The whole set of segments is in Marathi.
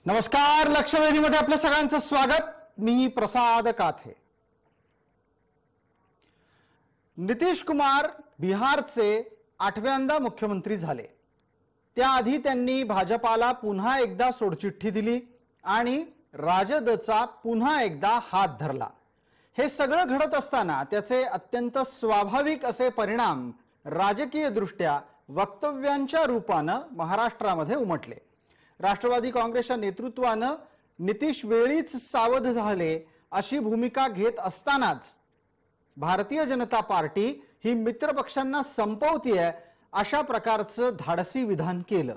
नमस्कार, लक्षवेधीमध्ये आपल्या सगळ्यांचं स्वागत। मी प्रसाद काथे। नितीश कुमार बिहारचे 8व्यांदा मुख्यमंत्री झाले। त्याआधी त्यांनी भाजपाला पुन्हा एकदा सोडचिठ्ठी दिली आणि राजदचा पुन्हा एकदा हात धरला। हे सगळं घडत असताना त्याचे अत्यंत स्वाभाविक असे परिणाम राजकीय दृष्ट्या वक्तव्यांच्या रूपाने महाराष्ट्रामध्ये उमटले। राष्ट्रवादी काँग्रेसच्या नेतृत्वाने नितीश वेळीच सावध झाले अशी भूमिका घेत असतानाच भारतीय जनता पार्टी ही मित्रपक्षांना संपवतीये अशा प्रकारचं धाडसी विधान केलं।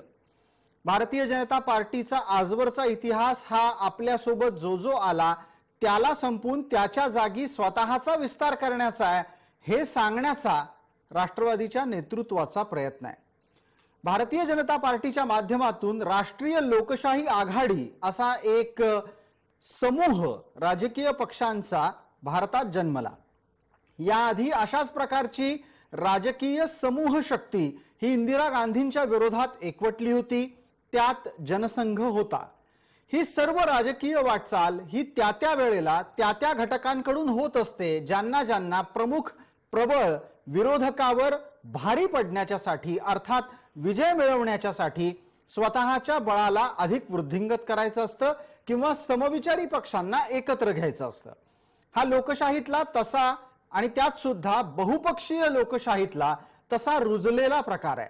भारतीय जनता पार्टीचा आजवरचा इतिहास हा आपल्या सोबत जो आला त्याला संपून त्याच्या जागी स्वतःचा विस्तार करण्याचा आहे हे सांगण्याचा राष्ट्रवादीच्या नेतृत्वाचा प्रयत्न आहे। भारतीय जनता पार्टीच्या माध्यमातून राष्ट्रीय लोकशाही आघाडी असा एक समूह राजकीय पक्षांचा भारतात जन्मला। याआधी अशाच प्रकारची राजकीय समूह शक्ती ही इंदिरा गांधींच्या विरोधात एकवटली होती, त्यात जनसंघ होता। ही सर्व राजकीय वाटचाल ही त्या वेळेला त्या घटकांकडून होत असते ज्यांना ज्यांना प्रमुख प्रबळ विरोधकावर भारी पडण्याच्यासाठी अर्थात विजय मिळवण्याच्यासाठी स्वतःच्या बळाला अधिक वृद्धिंगत करायचं असतं किंवा समविचारी पक्षांना एकत्र घ्यायचं असतं। हा लोकशाहीतला तसा आणि त्यात सुद्धा बहुपक्षीय लोकशाहीतला तसा रुजलेला प्रकार आहे।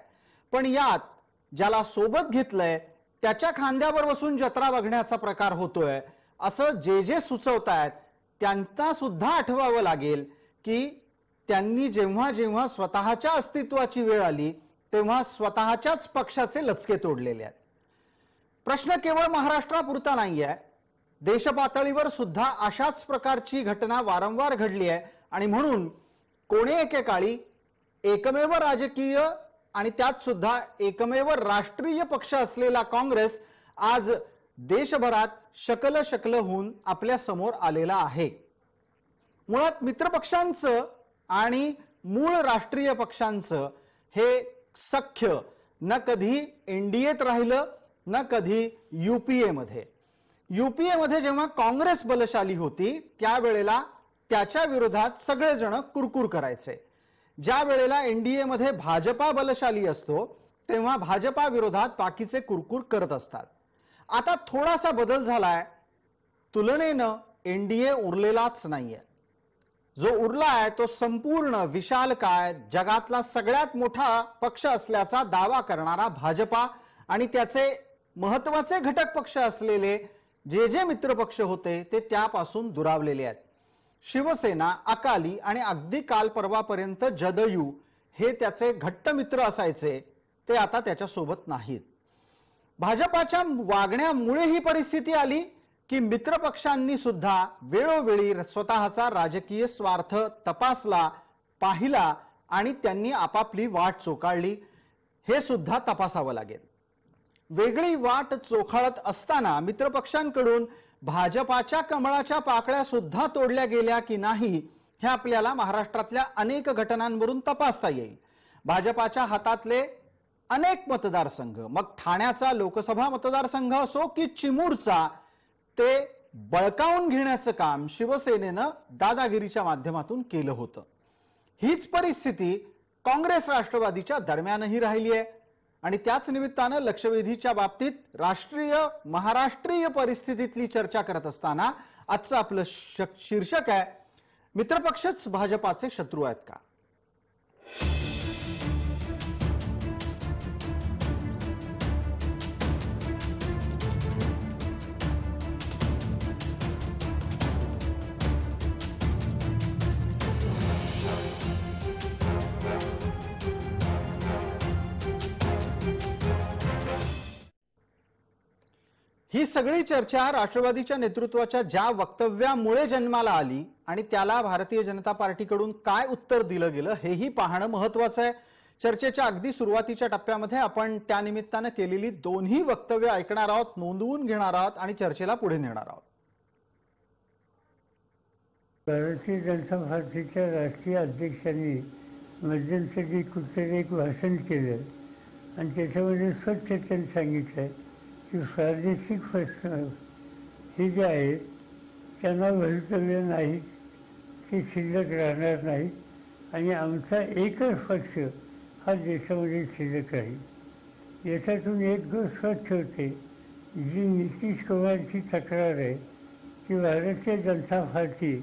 पण यात ज्याला सोबत घेतलंय त्याच्या खांद्यावर बसून जत्रा बघण्याचा प्रकार होतोय असं जे सुचवतायत त्यांना सुद्धा आठवावं लागेल की त्यांनी जेव्हा जेव्हा स्वतःच्या अस्तित्वाची वेळ आली तेव्हा स्वतःच्याच पक्षाचे लचके तोडलेले आहेत। प्रश्न केवळ महाराष्ट्रापुरता नाहीये, देशपातळीवर सुद्धा अशाच प्रकारची घटना वारंवार घडली आहे आणि म्हणून कोणे एकेकाळी एकमेव राजकीय आणि त्यात सुद्धा एकमेव राष्ट्रीय पक्ष असलेला काँग्रेस आज देशभरात शकल होऊन आपल्या समोर आलेला आहे। मुळात मित्रपक्षांचं आणि मूळ राष्ट्रीय पक्षांचं हे सख्य न कधी एनडीएत राहिलं न कधी यूपीए मध्ये जेव्हा काँग्रेस बलशाली होती त्यावेळेला त्याच्या विरोधात सगळेजण कुरकुर करायचे। ज्या वेळेला एनडीए मध्ये भाजपा बलशाली असतो तेव्हा भाजपा विरोधात बाकीचे कुरकुर करत असतात। आता थोडासा बदल झालाय, तुलनेनं एनडीए उरलेलाच नाहीये। जो उरला आहे तो संपूर्ण विशालकाय जगातला सगळ्यात मोठा पक्ष असल्याचा दावा करणारा भाजपा आणि त्याचे महत्त्वाचे घटक पक्ष असलेले जे मित्रपक्ष होते ते त्यापासून दुरावलेले आहेत। शिवसेना, अकाली आणि अगदी काल परवापर्यंत जदयू हे त्याचे घट्ट मित्र असायचे ते आता त्याच्या सोबत नाहीत। भाजपाच्या वागण्यामुळे ही परिस्थिती आली की मित्रपक्षांनी सुद्धा वेळोवेळी स्वतःचा राजकीय स्वार्थ तपासला, पाहिला आणि त्यांनी आपापली वाट चोखाळली हे सुद्धा तपासावं लागेल। वेगळी वाट चोखाळत असताना मित्रपक्षांकडून भाजपाच्या कमळाच्या पाकळ्या सुद्धा तोडल्या गेल्या की नाही हे आपल्याला महाराष्ट्रातल्या अनेक घटनांवरून तपासता येईल। भाजपाच्या हातातले अनेक मतदारसंघ, मग ठाण्याचा लोकसभा मतदारसंघ असो की चिमूरचा, ते बळकावून घेण्याचं काम शिवसेनेनं दादागिरीच्या माध्यमातून केलं होतं। हीच परिस्थिती काँग्रेस राष्ट्रवादीच्या दरम्यानही राहिली आहे आणि त्याच निमित्तानं लक्षवेधीच्या बाबतीत महाराष्ट्रीय परिस्थितीतली चर्चा करत असताना आजचं आपलं शीर्षक आहे, मित्रपक्षच भाजपाचे शत्रू आहेत का? ही सगळी चर्चा राष्ट्रवादीच्या नेतृत्वाच्या ज्या वक्तव्यामुळे जन्माला आली आणि त्याला भारतीय जनता पार्टीकडून काय उत्तर दिलं गेलं हेही पाहणं महत्त्वाचं आहे। चर्चेच्या अगदी सुरुवातीच्या टप्प्यामध्ये आपण त्या निमित्ताने केलेली दोन्ही वक्तव्य ऐकणार आहोत, नोंदवून घेणार आहोत आणि चर्चेला पुढे नेणार आहोत। भारतीय जनता पार्टीच्या राष्ट्रीय अध्यक्षांनी मध्यंतरी कुठेतरी एक भाषण केलं आणि त्याच्यामध्ये स्वच्छ त्यांनी सांगितलं की प्रादेशिक पक्ष हे जे आहेत त्यांना भवितव्य नाही, ते शिल्लक राहणार नाहीत आणि आमचा एकच पक्ष हा देशामध्ये शिल्लक राहील। याच्यातून एक गोष्ट स्वच्छ होते, जी नितीश कुमारची तक्रार आहे की भारतीय जनता पार्टी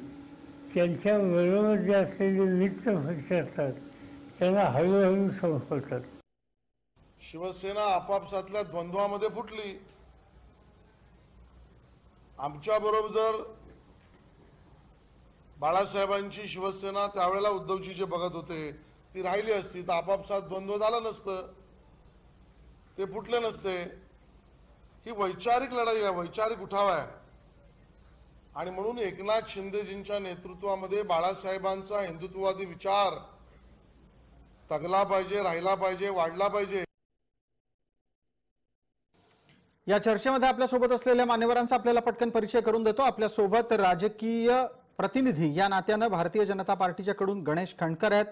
त्यांच्याबरोबर जे असलेले मित्र पक्ष असतात त्यांना हळूहळू संपवतात। शिवसेना आपापसातल्या द्वंद्वामध्ये फुटली। आमच्या बरोबर जर बाळासाहेबांची शिवसेना त्यावेळेला उद्धवजी जे बघत होते ती राहिली असती तर आपापसात द्वंद्व झालं नसतं, ते फुटले नसते। ही वैचारिक लढाई आहे, वैचारिक उठाव आहे आणि म्हणून एकनाथ शिंदेजींच्या नेतृत्वामध्ये बाळासाहेबांचा हिंदुत्ववादी विचार तगला पाहिजे, राहिला पाहिजे, वाढला पाहिजे। या चर्चेमध्ये आपल्यासोबत असलेल्या मान्यवरांचा आपल्याला पटकन परिचय करून देतो। आपल्यासोबत राजकीय प्रतिनिधी या नात्यानं भारतीय जनता पार्टीच्याकडून गणेश खंडकर आहेत,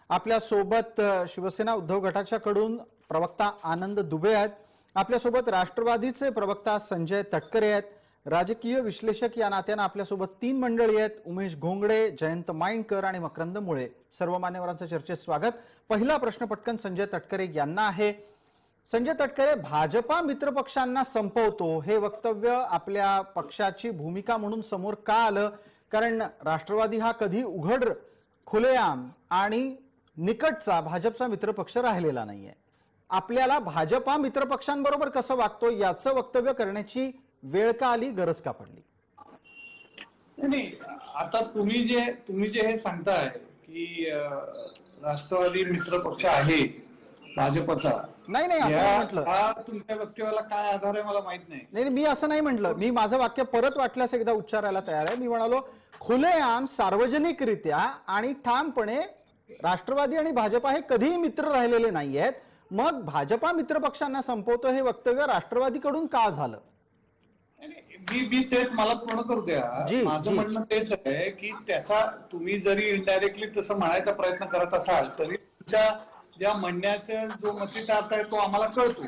आपल्यासोबत शिवसेना उद्धव गटाच्याकडून प्रवक्ता आनंद दुबे आहेत, आपल्यासोबत राष्ट्रवादीचे प्रवक्ता संजय तटकरे आहेत, राजकीय विश्लेषक या नात्यानं आपल्यासोबत 3 मंडळी आहेत, उमेश घोंगडे, जयंत माइंडकर आणि मकरंद मुळे। सर्व मान्यवरांचं चर्चेत स्वागत। पहिला प्रश्न पटकन संजय तटकरे यांना आहे। संजय तटकरे, भाजपा मित्रपक्षांना संपवतो हे वक्तव्य आपल्या पक्षाची भूमिका म्हणून समोर का आलं? कारण राष्ट्रवादी हा कधी उघड, खुलेआम आणि निकटचा भाजपचा मित्रपक्ष राहिलेला नाहीये। आपल्याला भाजपा मित्रपक्षांबरोबर कसं वागतो याचं वक्तव्य करण्याची वेळ का आली, गरज का पडली? नाही, आता तुम्ही जे हे सांगताय की राष्ट्रवादी मित्रपक्ष आहे भाजपचा, नाही नाही असं नाही म्हटलं। हा तुमच्या वक्तव्याला काय आधार आहे मला माहित नाही। नाही मी असं नाही म्हटलं, मी माझं वाक्य परत वाटल्यास एकदा उच्चारायला तयार आहे। मी म्हणालो खुलेआम सार्वजनिकरित्या आणि ठामपणे राष्ट्रवादी आणि भाजपा हे कधीही मित्र राहिलेले नाहीयेत, मग भाजपा मित्रपक्षांना संपवतो हे वक्तव्य राष्ट्रवादीकडून का झालं? मी तेच, मला पूर्ण करू द्या। माझं म्हणणं तेच आहे की त्याचा तुम्ही जरी इनडायरेक्टली तसं म्हणायचा प्रयत्न करत असाल तरी तुमच्या ज्या म्हणण्याचा जो मतितार्थ आहे तो आम्हाला कळतो।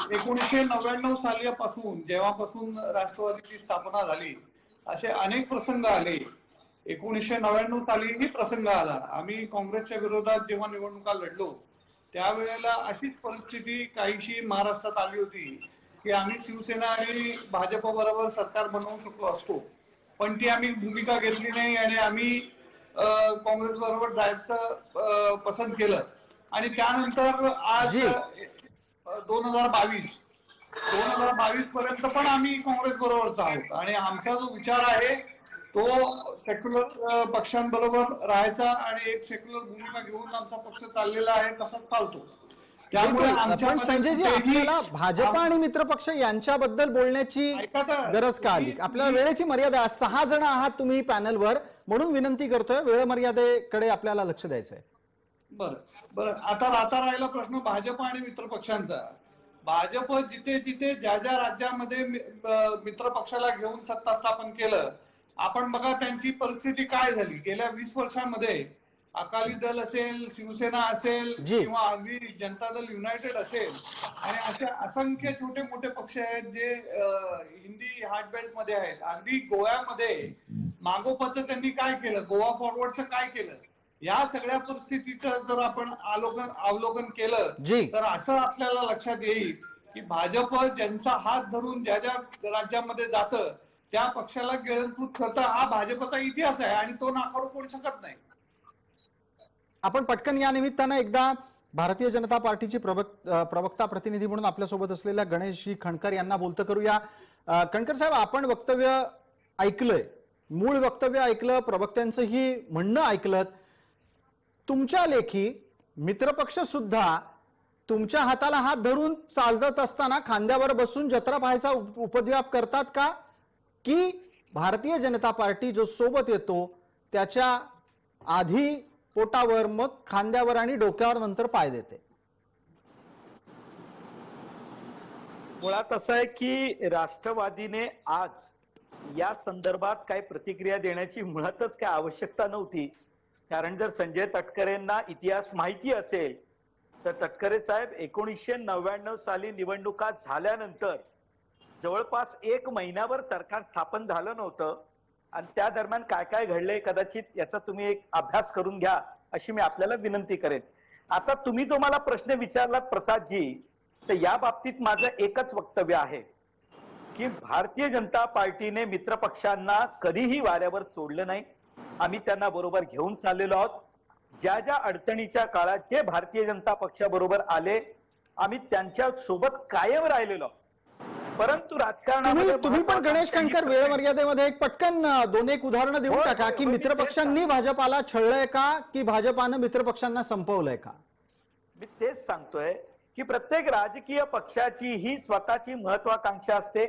1999 सालापासून जेव्हापासून राष्ट्रवादीची स्थापना झाली असे अनेक प्रसंग आले। 1999 सालीही प्रसंग आला, आम्ही काँग्रेसच्या विरोधात जेव्हा निवडणुका लढलो त्यावेळेला अशीच परिस्थिती काहीशी महाराष्ट्रात आली होती की आम्ही शिवसेना आणि भाजप बरोबर सरकार बनवू शकलो असतो, पण ती आम्ही भूमिका घेतली नाही आणि आम्ही काँग्रेस बरोबर जायचं पसंत केलं। आणि त्यानंतर आज 2022 पर्यंत पण आम्ही काँग्रेस बरोबरच आहोत आणि आमचा जो विचार आहे तो सेक्युलर पक्षांबरोबर राहायचा आणि एक सेक्युलर भूमिका घेऊन आमचा पक्ष चाललेला आहे, तसाच चालतो। त्यामुळे संजयजी, आपल्याला भाजपा आणि मित्रपक्ष यांच्याबद्दल बोलण्याची गरज का आली? आपल्याला वेळेची मर्यादा, 6 जण आहात तुम्ही पॅनलवर, म्हणून विनंती करतोय वेळ मर्यादेकडे आपल्याला लक्ष द्यायचंय। बरं आता राहिला प्रश्न भाजप आणि मित्रपक्षांचा। भाजप जिथे ज्या राज्यामध्ये मित्रपक्षाला घेऊन सत्ता स्थापन केलं, आपण बघा त्यांची परिस्थिती काय झाली। गेल्या 20 वर्षांमध्ये अकाली दल असेल, शिवसेना असेल किंवा अगदी जनता दल युनायटेड असेल आणि असे असंख्य छोटे मोठे पक्ष आहेत जे हिंदी हार्टबेल्ट मध्ये आहेत। अगदी गोव्यामध्ये मागोपाचं त्यांनी काय केलं, गोवा फॉरवर्डचं काय केलं, या सगळ्या परिस्थितीचं जर आपण अवलोकन केलं तर असं आपल्याला लक्षात येईल की भाजप ज्यांचा हात धरून ज्या राज्यामध्ये जातं त्या पक्षाला गिळंकृत करतं, हा भाजपचा इतिहास आहे आणि तो नाकारू कोण शकत नाही। आपण पटकन या निमित्तानं एकदा भारतीय जनता पार्टीची प्रवक्ता प्रतिनिधी म्हणून आपल्यासोबत असलेल्या गणेश खंडकर यांना बोलतं करूया। खंडकर साहेब, आपण वक्तव्य ऐकलंय, मूळ वक्तव्य ऐकलं, प्रवक्त्यांचंही म्हणणं ऐकलं। तुमच्या लेखी मित्रपक्ष सुद्धा तुमच्या हाताला हात धरून चालत असताना खांद्यावर बसून जत्रा पाहायचा उपद्व्याप करतात का, की भारतीय जनता पार्टी जो सोबत येतो त्याच्या आधी पोटावर, मग खांद्यावर आणि डोक्यावर नंतर पाय देते? मुळात असं आहे की राष्ट्रवादीने आज या संदर्भात काय प्रतिक्रिया देण्याची मुळातच काय आवश्यकता नव्हती। कारण जर संजय तटकरेंना इतिहास माहिती असेल तर तटकरे साहेब 1999 साली निवडणुका झाल्यानंतर जवळपास 1 महिन्याभर सरकार स्थापन झालं नव्हतं आणि त्या दरम्यान काय काय घडलंय कदाचित याचा तुम्ही एक अभ्यास करून घ्या अशी मी आपल्याला विनंती करेन. आता तुम्ही जो मला प्रश्न विचारलात प्रसादजी, तर या बाबतीत माझं एकच वक्तव्य आहे की भारतीय जनता पार्टीने मित्रपक्षांना कधीही वाऱ्यावर सोडलं नाही. आम्ही त्यांना बरोबर घेऊन चाललेलो आहोत. ज्या ज्या अडचणीच्या काळात जे भारतीय जनता पक्षाबरोबर आले आम्ही त्यांच्या सोबत कायम राहिलेलो आहोत. परंतु राजकारणामध्ये तुम्ही पण गणेश कणकर वेळ मर्यादेमध्ये एक पटकन 2-1 उदाहरणं देऊन टाका की मित्रपक्षांनी भाजपाला छळलंय का की भाजपानं मित्रपक्षांना संपवलंय का? मी तेच सांगतोय की प्रत्येक राजकीय पक्षाची ही स्वतःची महत्वाकांक्षा असते.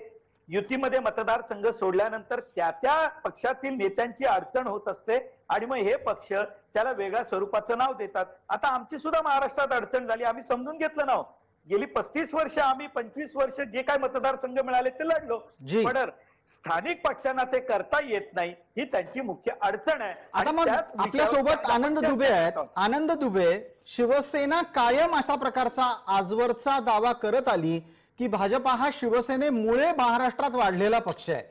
युतीमध्ये मतदारसंघ सोडल्यानंतर त्या त्या पक्षातील नेत्यांची अडचण होत असते आणि मग हे पक्ष त्याला वेगळ्या स्वरूपाचं नाव देतात. आता आमची सुद्धा महाराष्ट्रात अडचण झाली, आम्ही समजून घेतलं नाव. गेली 35 वर्ष आम्ही 25 वर्ष जे काय मतदारसंघ मिळाले ते लढलो. पण स्थानिक पक्षांना ते करता येत नाही, ही त्यांची मुख्य अडचण आहे. आता मग आपल्या सोबत आनंद दुबे आहेत. आनंद दुबे, शिवसेना कायम अशा प्रकारचा आजवरचा दावा करत आली की भाजपा हा शिवसेनेमुळे महाराष्ट्रात वाढलेला पक्ष आहे.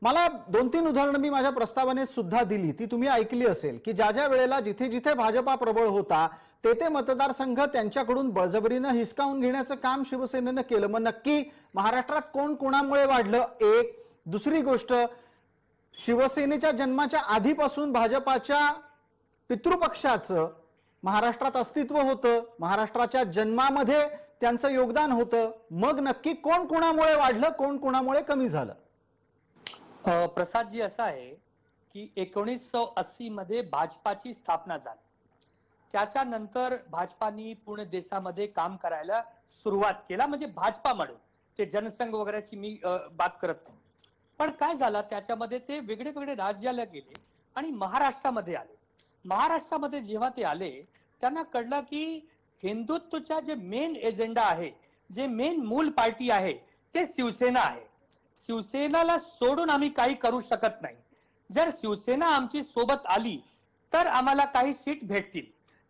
मला 2-3 उदाहरणं मी माझ्या प्रस्तावनेत सुद्धा दिली, ती तुम्ही ऐकली असेल की ज्या ज्या वेळेला जिथे जिथे भाजपा प्रबळ होता ते मतदारसंघ त्यांच्याकडून बळजबरीनं हिसकावून घेण्याचं काम शिवसेनेनं केलं. मग नक्की महाराष्ट्रात कोण कोणामुळे वाढलं? एक. दुसरी गोष्ट, शिवसेनेच्या जन्माच्या आधीपासून भाजपाच्या पितृपक्षाचं महाराष्ट्रात अस्तित्व होतं, महाराष्ट्राच्या जन्मामध्ये त्यांचं योगदान होतं. मग नक्की कोण कोणामुळे वाढलं, कोण कोणामुळे कमी झालं? प्रसादजी, असं आहे की 1980 मध्ये भाजपाची स्थापना झाली. त्याच्यानंतर भाजपानी पूर्ण देशामध्ये काम करायला सुरुवात केला, म्हणजे भाजपा म्हणून. ते जनसंघ वगैरेची मी बात करत नाही. पण काय झालं, त्याच्यामध्ये ते वेगळे वेगळे राज्याला गेले आणि महाराष्ट्रामध्ये आले. महाराष्ट्रामध्ये जेव्हा ते आले त्यांना कळलं की हिंदुत्वचा जे मेन एजेंडा आहे, जे मेन मूल पार्टी आहे ते शिवसेना आहे. शिवसेनाला सोडून आम्ही काही करू शकत नाही. जर शिवसेना आमची सोबत आली तर आम्हाला काही सीट भेटतील.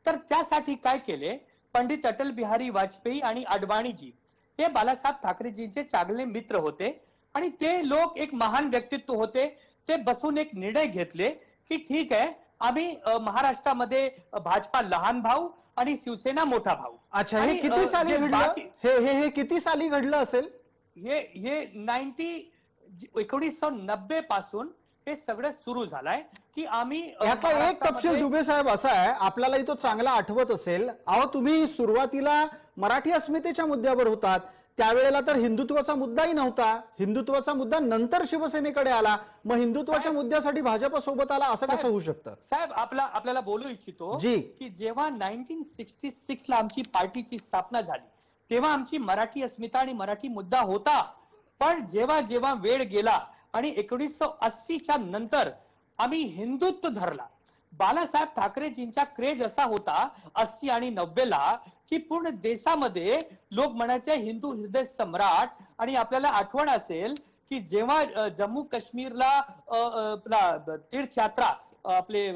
तर त्यासाठी काय केले, पंडित अटल बिहारी वाजपेयी आणि अडवाणीजी हे बाळासाहेब ठाकरेजींचे चांगले मित्र होते आणि ते लोक एक महान व्यक्तित्व होते. ते बसून एक निर्णय घेतले की ठीक आहे, आम्ही महाराष्ट्रामध्ये भाजपा लहान भाऊ आणि शिवसेना मोठा भाऊ. अच्छा, हे किती साली घडलं? हे किती साली घडलं असेल? हे 1990 पासून हे सगळं सुरू झालंय की आम्ही याचा एक तपशील दुबे साहेब असा आहे, आपल्यालाही तो चांगला आठवत असेल. अहो, तुम्ही सुरुवातीला मराठी अस्मितेच्या मुद्द्यावर होतात, त्यावेळेला तर हिंदुत्वाचा मुद्दाही नव्हता. हिंदुत्वाचा मुद्दा नंतर शिवसेनेकडे आला. मग हिंदुत्वाच्या मुद्द्यासाठी भाजप सोबत आला, असं कसं होऊ शकतं? साहेब, आपल्याला बोलू इच्छितो की जेव्हा 1966 ला आमची पार्टीची स्थापना झाली तेव्हा आमची मराठी अस्मिता आणि मराठी मुद्दा होता. पण जेव्हा जेव्हा वेळ गेला आणि 1980च्या नंतर आम्ही हिंदुत्व धरला. बाळासाहेब ठाकरेजींचा क्रेज असा होता 80 आणि 90 ला की पूर्ण देशामध्ये लोक म्हणायचे हिंदू हृदय सम्राट. आणि आपल्याला आठवण असेल की जेव्हा जम्मू काश्मीरला तीर्थयात्रा, आपले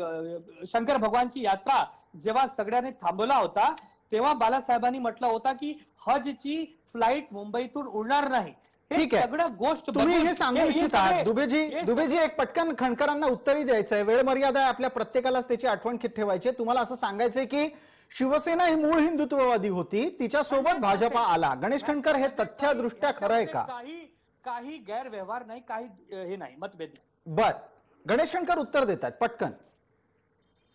शंकर भगवानची यात्रा जेव्हा सगळ्यांनी थांबवला होता तेव्हा बाळासाहेबांनी म्हटलं होता की हजची फ्लाईट मुंबईतून उडणार नाही. ठीक आहे, सगळं गोष्ट तुम्ही हे सांगू इच्छिता दुबेजी एक पटकन खणकरांना उत्तरही द्यायचंय. वेळ मर्यादा आहे, आपल्या प्रत्येकालाच त्याची आठवण ठेवायची. तुम्हाला असं सांगायचंय की शिवसेना ही मूळ हिंदुत्ववादी होती, तिच्यासोबत भाजपा आला. गणेश खणकर, हे तथ्यदृष्ट्या खरं आहे का? काही गैरव्यवहार नाही, काही हे नाही, मतभेद नाही. बर, गणेश खणकर उत्तर देतात पटकन.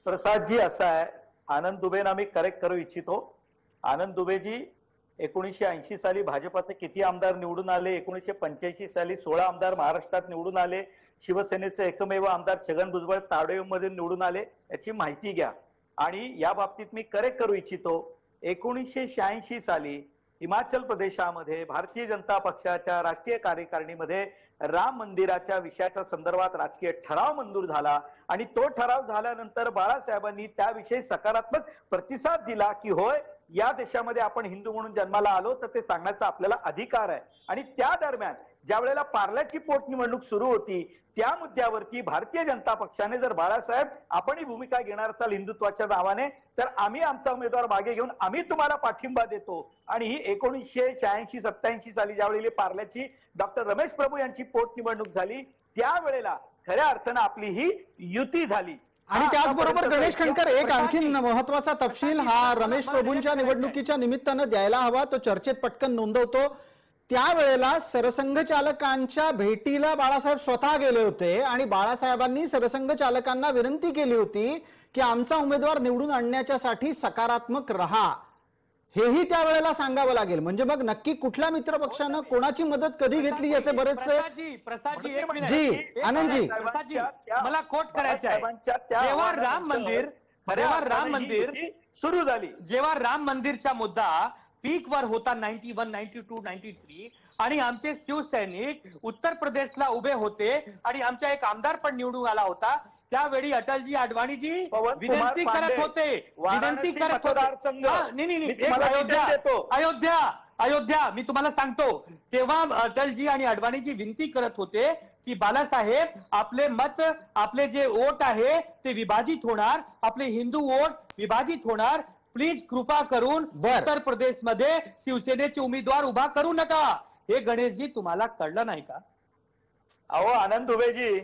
प्रसादजी, असं आहे, आनंद दुबेंना मी करेक्ट करू इच्छितो. आनंद दुबेजी 1980 साली भाजपाचे किती आमदार निवडून आले? 1985 साली 16 आमदार महाराष्ट्रात निवडून आले. शिवसेनेचे एकमेव आमदार छगन भुजबळ ताडोईमध्ये निवडून आले, याची माहिती घ्या. आणि या बाबतीत मी करेक्ट करू इच्छितो, 1986 साली हिमाचल प्रदेशामध्ये भारतीय जनता पक्षाच्या राष्ट्रीय कार्यकारिणीमध्ये राम मंदिराच्या विषयाच्या संदर्भात राजकीय ठराव मंजूर झाला आणि तो ठराव झाल्यानंतर बाळासाहेबांनी त्याविषयी सकारात्मक प्रतिसाद दिला की होय, या देशामध्ये आपण हिंदू म्हणून जन्माला आलो तर ते सांगण्याचा आपल्याला अधिकार आहे. आणि त्या दरम्यान ज्या वेळेला पार्ल्याची पोटनिवडणूक सुरू होती त्या मुद्द्यावरती भारतीय जनता पक्षाने जर बाळासाहेब आपणही भूमिका घेणार असाल हिंदुत्वाच्या नावाने तर आम्ही आमचा उमेदवार मागे घेऊन आम्ही तुम्हाला पाठिंबा देतो. आणि ही 1986-87 साली ज्यावेळी पार्ल्याची डॉक्टर रमेश प्रभू यांची पोटनिवडणूक झाली त्यावेळेला खऱ्या अर्थानं आपली ही युती झाली. आणि त्याचबरोबर गणेश खंडकर एक आणखीन महत्वाचा तपशील हा रमेश प्रभूंच्या निवडणुकीच्या निमित्तानं द्यायला हवा, तो चर्चेत पटकन नोंदवतो. त्यावेळेला सरसंघचालकांच्या भेटीला बाळासाहेब स्वतः गेले होते आणि बाळासाहेबांनी सरसंघचालकांना विनंती केली होती की आमचा उमेदवार निवडून आणण्याच्यासाठी सकारात्मक रहा. हेही त्यावेळेला सांगावं लागेल. म्हणजे मग नक्की कुठल्या मित्रपक्षानं कोणाची मदत कधी घेतली याचे बरेचसे जी आनंदजी मला कोट करायचं आहे. जेव्हा राम मंदिर सुरू झाली, जेव्हा राम मंदिरचा मुद्दा पीक वर होता 91, 92, 93 आणि आमचे शिवसैनिक उत्तर प्रदेशला उभे होते आणि आमचा एक आमदार पण निवडून आला होता त्यावेळी अटलजी अडवाणीजी विनंती करत होते अयोध्या मी तुम्हाला सांगतो तेव्हा अटलजी आणि अडवाणीजी विनंती करत होते की बाळासाहेब आपले मत आपले जे वोट आहे ते विभाजित होणार, आपले हिंदू वोट विभाजित होणार, प्लीज कृपा करून उत्तर प्रदेश मध्ये शिवसेनेचे उमेदवार उभा करू नका. हे गणेशजी तुम्हाला कळलं नाही का? अहो आनंद दुबेजी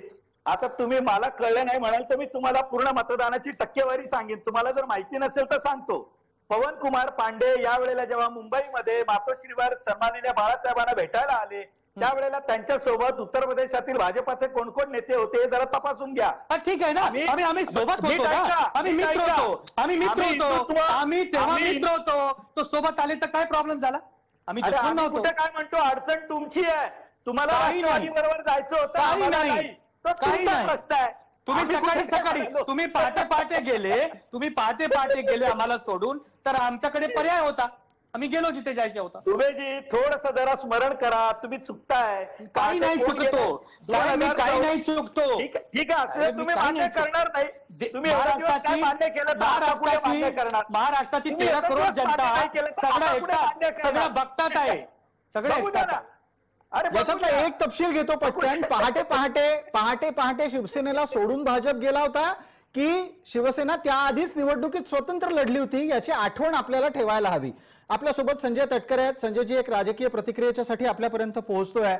आता तुम्ही मला कळलं नाही म्हणाल तर मी तुम्हाला पूर्ण मतदानाची टक्केवारी सांगेन. तुम्हाला जर माहिती नसेल तर सांगतो. पवन कुमार पांडे यावेळेला जेव्हा मुंबईमध्ये मातोश्रीवर सन्माननीय बाळासाहेबांना भेटायला आले त्यावेळेला त्यांच्यासोबत उत्तर प्रदेशातील भाजपाचे कोण कोण नेते होते हे जरा तपासून घ्या. ठीक आहे ना, आम्ही सोबत होतो, आम्ही मित्र होतो, तो सोबत आले तर काय प्रॉब्लेम झाला? आम्ही कुठे काय म्हणतो अडचण तुमची आहे, तुम्हाला बरोबर जायचं होतं, प्रश्न आहे. तुम्ही सकाळी तुम्ही पहाटे गेले आम्हाला सोडून तर आमच्याकडे पर्याय होता, आम्ही गेलो जिथे जायचं होतं. दुबेजी थोडस जरा स्मरण करा, तुम्ही चुकताय. काही नाही चुकतो, काही नाही चुकतो. ठीक आहे, तुम्ही मान्य करणार नाही. तुम्ही महाराष्ट्राची 13 करोड जनता सगळं बघतात आहे, सगळं. याच्यातला एक तपशील घेतो पटकन. पहाटे शिवसेनेला सोडून भाजप गेला होता की शिवसेना त्याआधीच निवडणुकीत स्वतंत्र लढली होती याची आठवण आपल्याला ठेवायला हवी. आपल्यासोबत संजय तटकरे आहेत. संजयजी एक राजकीय प्रतिक्रियेच्यासाठी आपल्यापर्यंत पोहोचतोय.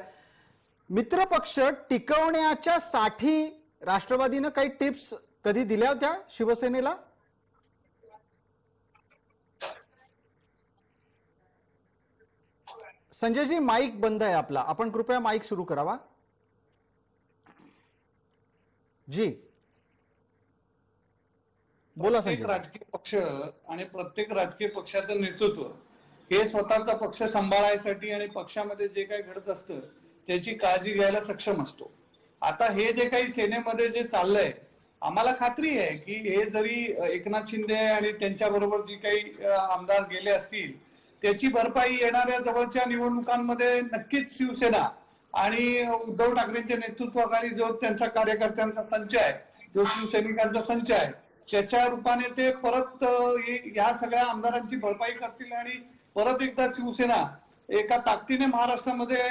मित्रपक्ष टिकवण्याच्या साठी राष्ट्रवादीनं काही टिप्स कधी दिल्या होत्या शिवसेनेला? संजयजी माईक बंद आहे आपला, आपण कृपया माईक सुरू करावा. जी बोला संजय. राजकीय पक्ष आणि प्रत्येक राजकीय पक्षाचं नेतृत्व हे स्वतःचा पक्ष सांभाळायसाठी आणि पक्षामध्ये जे काही घडत असतं त्याची काळजी घ्यायला सक्षम असतो. आता हे जे काही सेनेमध्ये जे चाललंय आम्हाला खात्री आहे की हे जरी एकनाथ शिंदे आणि त्यांच्या बरोबर जी काही आमदार गेले असतील त्याची भरपाई येणाऱ्या जवळच्या निवडणुकांमध्ये नक्कीच शिवसेना आणि उद्धव ठाकरेंच्या नेतृत्वाखाली जो त्यांचा कार्यकर्त्यांचा संच आहे, जो शिवसैनिकांचा संच आहे त्याच्या रूपाने ते परत या सगळ्या आमदारांची भरपाई करतील आणि परत एकदा शिवसेना एका ताकदीने महाराष्ट्रामध्ये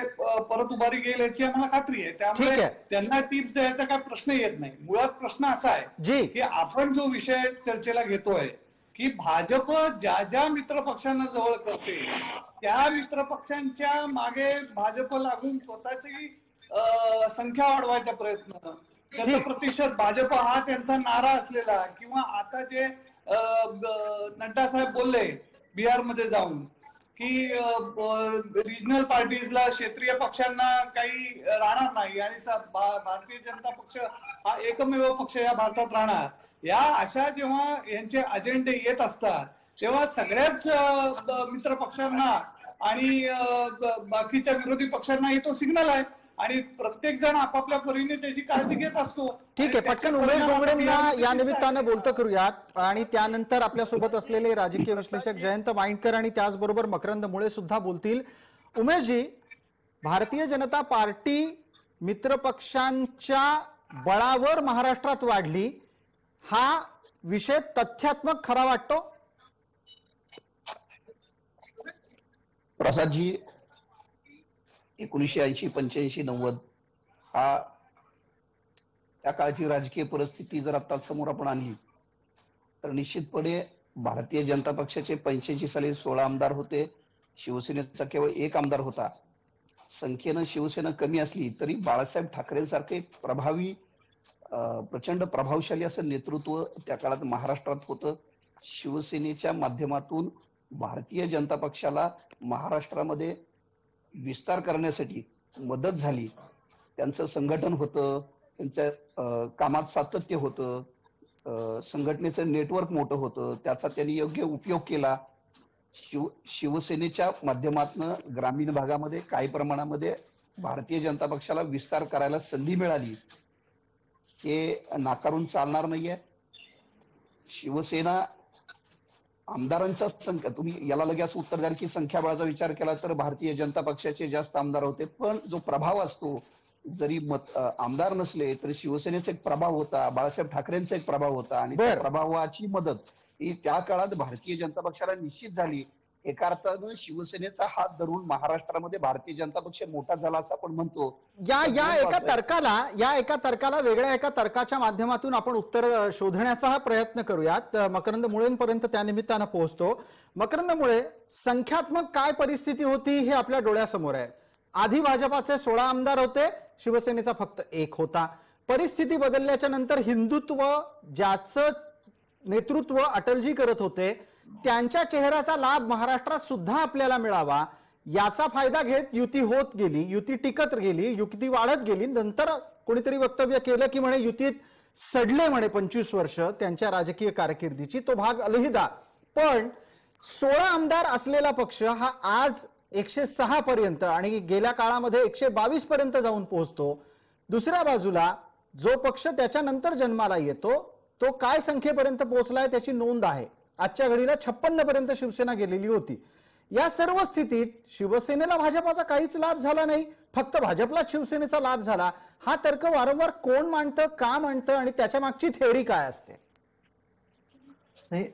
परत उभारी घेईल याची आम्हाला खात्री आहे. त्यामुळे त्यांना टिप्स द्यायचा काय प्रश्न येत नाही. मुळात प्रश्न असा आहे की आपण जो विषय चर्चेला घेतोय की भाजप ज्या ज्या मित्रपक्षांना जवळ करते त्या मित्रपक्षांच्या मागे भाजप लागून स्वतःची संख्या वाढवायचा प्रयत्न, त्याचा प्रतिशत भाजप हा त्यांचा नारा असलेला किंवा आता जे नड्डा साहेब बोलले बिहारमध्ये जाऊन की रिजनल पार्टीजला क्षेत्रीय पक्षांना काही राहणार नाही आणि भारतीय जनता पक्ष हा एकमेव पक्ष या भारतात राहणार, या अशा जेव्हा यांचे अजेंडे येत असतात तेव्हा सगळ्याच मित्र पक्षांना आणि बाकीच्या विरोधी पक्षांना हे तो सिग्नल आहे आणि प्रत्येक जण आपापल्या परीने त्याची काळजी घेत असतो. ठीक आहे, पटकन उमेश डोंगरेंना या निमित्तानं बोलतं करूयात आणि त्यानंतर आपल्यासोबत असलेले राजकीय विश्लेषक जयंत वाईंडकर आणि त्याचबरोबर मकरंद मुळे सुद्धा बोलतील. उमेशजी, भारतीय जनता पार्टी मित्रपक्षांच्या बळावर महाराष्ट्रात वाढली, हा विषय तथ्यात्मक खरा वाटतो? प्रसादजी, 1980, 85, 90 हा त्या काळची राजकीय परिस्थिती जर आता समोर आपण आणली तर निश्चितपणे भारतीय जनता पक्षाचे 85 साली 16 आमदार होते, शिवसेनेचा केवळ 1 आमदार होता. संख्येनं शिवसेना कमी असली तरी बाळासाहेब ठाकरेंसारखे प्रभावी प्रचंड प्रभावशाली असं नेतृत्व त्या काळात महाराष्ट्रात होतं. शिवसेनेच्या माध्यमातून भारतीय जनता पक्षाला महाराष्ट्रामध्ये विस्तार करण्यासाठी मदत झाली. त्यांचं संघटन होतं, त्यांच्या कामात सातत्य होतं, संघटनेचं नेटवर्क मोठं होतं, त्याचा त्यांनी योग्य उपयोग केला. शिवसेनेच्या माध्यमातून ग्रामीण भागामध्ये काही प्रमाणामध्ये भारतीय जनता पक्षाला विस्तार करायला संधी मिळाली, हे नाकारून चालणार नाहीये. शिवसेना आमदारांच्या संख्या, तुम्ही याला लगेच उत्तर द्याल की संख्याबळाचा विचार केला तर भारतीय जनता पक्षाचे जास्त आमदार होते, पण जो प्रभाव असतो, जरी आमदार नसले तरी शिवसेनेचा एक प्रभाव होता, बाळासाहेब ठाकरेंचा एक प्रभाव होता आणि त्या प्रभावाची मदत ही त्या काळात भारतीय जनता पक्षाला निश्चित झाली. एका अर्थानं शिवसेनेचा हात धरून महाराष्ट्रामध्ये भारतीय जनता पक्ष मोठा झाला असं आपण म्हणतो. या एका तर्काला वेगळ्या एका तर्काच्या माध्यमातून आपण उत्तर शोधण्याचा हा प्रयत्न करूयात. मकरंद मुळेंपर्यंत त्या निमित्तानं पोहोचतो. मकरंद मुळे, संख्यात्मक काय परिस्थिती होती हे आपल्या डोळ्यासमोर आहे. आधी भाजपाचे 16 आमदार होते, शिवसेनेचा फक्त 1 होता. परिस्थिती बदलल्याच्या नंतर हिंदुत्व ज्याचं नेतृत्व अटलजी करत होते त्यांच्या चेहऱ्याचा लाभ महाराष्ट्रात सुद्धा आपल्याला मिळावा याचा फायदा घेत युती होत गेली, युती टिकत गेली, युती वाढत गेली. नंतर कोणीतरी वक्तव्य केलं की म्हणे युतीत सडले म्हणे 25 वर्ष त्यांच्या राजकीय कारकिर्दीची, तो भाग अलहिदा. पण 16 आमदार असलेला पक्ष हा आज 106 पर्यंत आणि गेल्या काळामध्ये 122 पर्यंत जाऊन पोहोचतो. दुसऱ्या बाजूला जो पक्ष त्याच्यानंतर जन्माला येतो तो काय संख्येपर्यंत पोहोचलाय त्याची नोंद आहे. आजच्या घडीला 56 पर्यंत शिवसेना गेलेली होती. या सर्व स्थितीत शिवसेनेला भाजपाचा काहीच लाभ झाला नाही, फक्त भाजपलाच शिवसेनेचा लाभ झाला. हा तर्क वारंवार कोण मांडतं, का मांडतं आणि त्याच्या मागची थेअरी काय असते? नाही,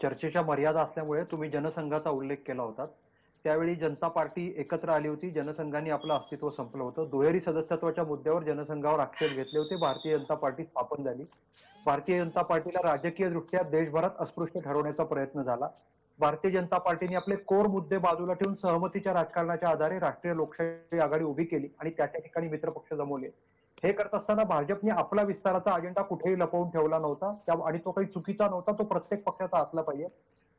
चर्चेच्या मर्यादा असल्यामुळे तुम्ही जनसंघाचा उल्लेख केला होता. त्यावेळी जनता पार्टी एकत्र आली होती, जनसंघाने आपलं अस्तित्व संपलं होतं. दुहेरी सदस्यत्वाच्या मुद्द्यावर जनसंघावर आक्षेप घेतले होते. भारतीय जनता पार्टी स्थापन झाली. भारतीय जनता पार्टीला राजकीय दृष्ट्या देशभरात अस्पृश्य ठरवण्याचा प्रयत्न झाला. भारतीय जनता पार्टीने आपले कोर मुद्दे बाजूला ठेवून सहमतीच्या राजकारणाच्या आधारे राष्ट्रीय लोकशाही आघाडी उभी केली आणि त्याच्या ठिकाणी मित्रपक्ष जमवले. हे करत असताना भाजपने आपला विस्ताराचा अजेंडा कुठेही लपवून ठेवला नव्हता आणि तो काही चुकीचा नव्हता, तो प्रत्येक पक्षाचा असला पाहिजे.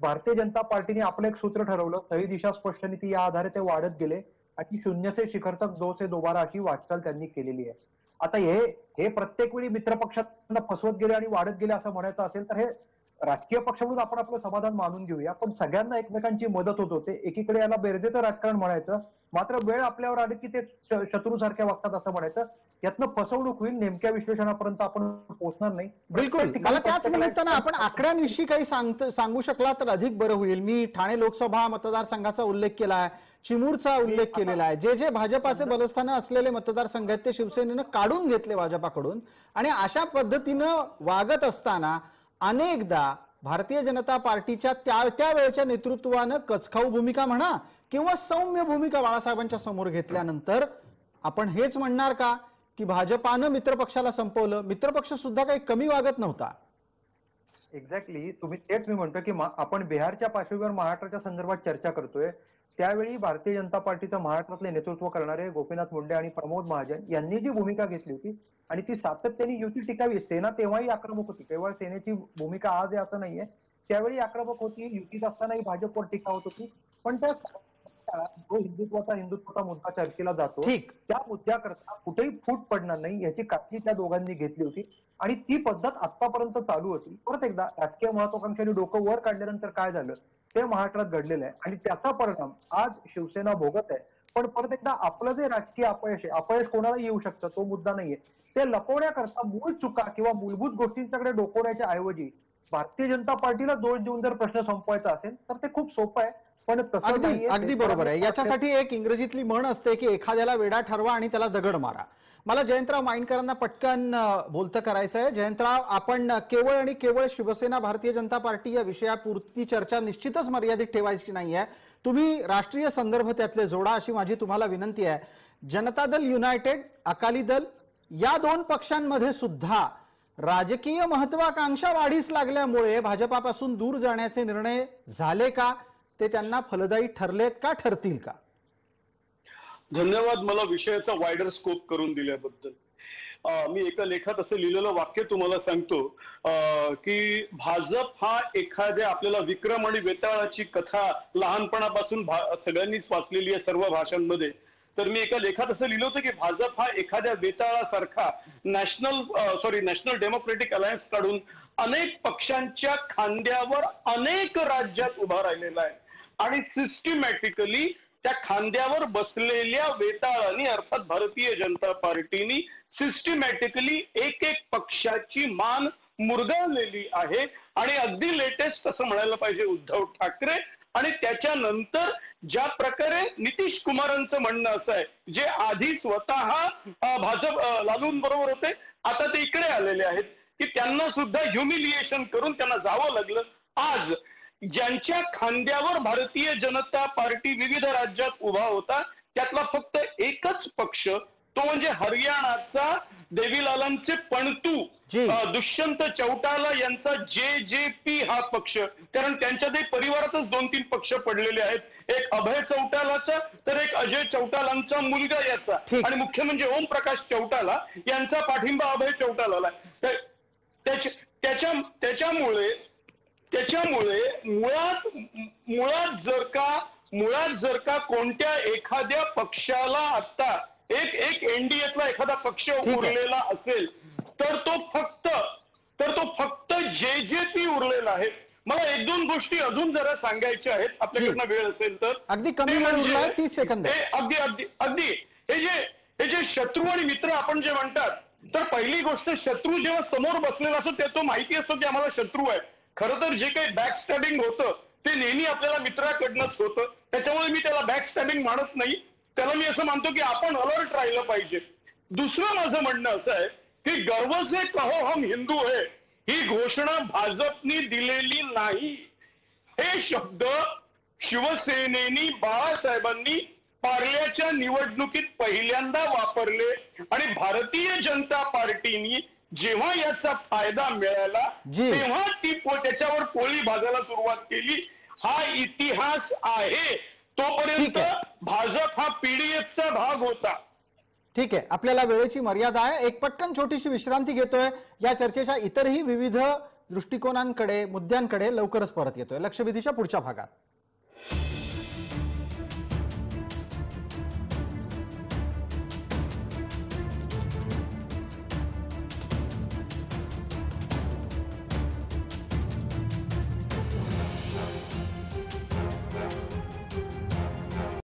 भारतीय जनता पार्टीने आपलं एक सूत्र ठरवलं, सही दिशा स्पष्ट नीती, या आधारे ते वाढत गेले आणि 0 से शिखर तक 2 से दोबारा अशी वाटचाल त्यांनी केलेली आहे. आता हे प्रत्येक वेळी मित्रपक्षांना फसवत गेले आणि वाढत गेले असं म्हणायचं असेल तर हे राजकीय पक्ष म्हणून आपण आपलं समाधान मानून घेऊया, पण सगळ्यांना एकमेकांची मदत होत होते. एकीकडे याला बेरजेचं राजकारण म्हणायचं, मात्र वेळ आपल्यावर आली की ते शत्रूसारख्या वागतात असं म्हणायचं. यातनं फसवणूक होईल, नेमक्या विश्लेषणापर्यंत आपण पोहोचणार नाही. बिलकुल. मला त्याच निमित्तानं आपण आकड्यांविषयी काही सांगू शकला तर अधिक बरं होईल. मी ठाणे लोकसभा मतदारसंघाचा उल्लेख केला आहे, चिमूरचा उल्लेख केलेला आहे. जे भाजपाचे बलस्थानं असलेले मतदारसंघ आहेत ते शिवसेनेनं काढून घेतले भाजपाकडून आणि अशा पद्धतीनं वागत असताना अनेकदा भारतीय जनता पार्टीच्या त्या वेळच्या नेतृत्वानं कचखाऊ भूमिका म्हणा किंवा सौम्य भूमिका बाळासाहेबांच्या समोर घेतल्यानंतर आपण हेच म्हणणार का की भाजपानं मित्रपक्षाला संपवलं? मित्रपक्ष सुद्धा काही कमी वागत नव्हता. एक्झॅक्टली, तुम्ही तेच मी म्हणतो की आपण बिहारच्या पार्श्वभूमीवर महाराष्ट्राच्या संदर्भात चर्चा करतोय. त्यावेळी भारतीय जनता पार्टीचं महाराष्ट्रातले नेतृत्व करणारे गोपीनाथ मुंडे आणि प्रमोद महाजन यांनी जी भूमिका घेतली होती आणि ती सातत्याने युती टिकावी. सेना तेव्हाही आक्रमक होती, केवळ सेनेची भूमिका आज आहे असं नाहीये, त्यावेळी आक्रमक होती, युतीत असतानाही भाजपवर टीका होत होती. पण त्या जो हिंदुत्वाचा मुद्दा चर्चेला जातो त्या मुद्द्याकरता कुठेही फूट पडणार नाही याची काळजी त्या दोघांनी घेतली होती आणि ती पद्धत आतापर्यंत चालू होती. परत एकदा राजकीय महत्वाकांक्षांनी डोकं वर काढल्यानंतर काय झालं ते महाराष्ट्रात घडलेलं आहे आणि त्याचा परिणाम आज शिवसेना भोगत आहे. पण परत एकदा आपलं जे राजकीय अपयश आहे, अपयश कोणाला येऊ शकतं तो मुद्दा नाहीये, ते लपवण्याकरता मूळ चुका किंवा मूलभूत गोष्टींच्याकडे डोकवण्याच्या ऐवजी भारतीय जनता पार्टीला दोष देऊन जर प्रश्न संपवायचा असेल तर ते खूप सोपं आहे. पण तसं अगदी नाहीये. अगदी बरोबर आहे. याच्यासाठी एक इंग्रजीतली म्हण असते की एखाद्याला वेडा ठरवा आणि त्याला दगड मारा. मला जयंतराव माइंडकरांना पटकन बोलतं करायचं आहे. जयंतराव, आपण केवळ आणि केवळ शिवसेना भारतीय जनता पार्टी या विषयापुरती चर्चा निश्चितच मर्यादित ठेवायची नाहीये. तुम्ही राष्ट्रीय संदर्भ त्यातले जोडा अशी माझी तुम्हाला विनंती आहे. जनता दल युनायटेड, अकाली दल या दोन पक्षांमध्ये सुद्धा राजकीय महत्वाकांक्षा वाढीस लागल्यामुळे भाजपापासून दूर जाण्याचे निर्णय झाले का, ते त्यांना फलदायी ठरलेत का, ठरतील का? धन्यवाद मला विषयाचा वायडर स्कोप करून दिल्याबद्दल. मी एका लेखात असं लिहिलेलं वाक्य तुम्हाला सांगतो की भाजप हा एखाद्या, आपल्याला विक्रम आणि वेताळाची कथा लहानपणापासून सगळ्यांनीच वाचलेली आहे सर्व भाषांमध्ये. तर मी एका लेखात असं लिहिलं होतं की भाजप हा एखाद्या वेताळासारखा नॅशनल डेमोक्रेटिक अलायन्स काढून अनेक पक्षांच्या खांद्यावर अनेक राज्यात उभा राहिलेला आहे आणि सिस्टमॅटिकली त्या खांद्यावर बसलेल्या वेताळांनी अर्थात भारतीय जनता पार्टीनी सिस्टमॅटिकली एक एक पक्षाची मान मुरगाळलेली आहे. आणि अगदी लेटेस्ट असं म्हणायला पाहिजे उद्धव ठाकरे, आणि त्याच्यानंतर ज्या प्रकारे नितीश कुमारांचं म्हणणं असं आहे, जे आधी स्वतः भाजप लालूंबरोबर होते, आता ते इकडे आलेले आहेत, की त्यांना सुद्धा ह्युमिलिएशन करून त्यांना जावं लागलं. आज ज्यांच्या खांद्यावर भारतीय जनता पार्टी विविध राज्यात उभा होता त्यातला फक्त एकच पक्ष, तो म्हणजे हरियाणाचा देवीलालांचे पणतू दुष्यंत चौटाला यांचा JJP हा पक्ष. कारण त्यांच्यातही परिवारातच 2-3 पक्ष पडलेले आहेत. एक अभय चौटालाचा तर एक अजय चौटालांचा मुलगा याचा, आणि मुख्य म्हणजे ओम प्रकाश चौटाला यांचा पाठिंबा अभय चौटालाला. त्याच्यामुळे मुळात जर का कोणत्या एखाद्या पक्षाला आता एक एनडीएतला एखादा पक्ष उरलेला असेल तर तो फक्त JJP उरलेला आहे. मला 1-2 गोष्टी अजून जरा सांगायच्या आहेत आपल्याकडनं वेळ असेल तर. अगदी कमी वेळ उरला, 30 सेकंद. अगदी हे जे शत्रू आणि मित्र आपण जे म्हणतात, तर पहिली गोष्ट, शत्रू जेव्हा समोर बसलेला असतो ते तो माहिती असतो की आम्हाला शत्रू आहे. खरं तर जे काही बॅकस्टॅबिंग होतं ते नेहमी आपल्याला मित्राकडनंच होतं. त्याच्यामुळे मी त्याला बॅकस्टॅबिंग म्हणत नाही, त्याला मी असं मानतो की आपण अलर्ट राहिलं पाहिजे. दुसरं माझं म्हणणं असं आहे की गर्व से कहो हम हिंदू है ही घोषणा भाजपनी दिलेली नाही. हे शब्द शिवसेनेनी, बाळासाहेबांनी पार्ल्याच्या निवडणुकीत पहिल्यांदा वापरले आणि भारतीय जनता पार्टीनी जेव्हा याचा फायदा मिळाला तेव्हा ती त्याच्यावर पोळी भाजायला सुरुवात केली. हा इतिहास आहे. तोपर्यंत भाजप हा पीडीएफचा भाग होता. ठीक आहे, आपल्याला वेळेची मर्यादा आहे. एक पटकन छोटीशी विश्रांती घेतोय. या चर्चेच्या इतरही विविध दृष्टिकोनांकडे, मुद्द्यांकडे लवकरच परत येतोय लक्षवेधीच्या पुढच्या भागात.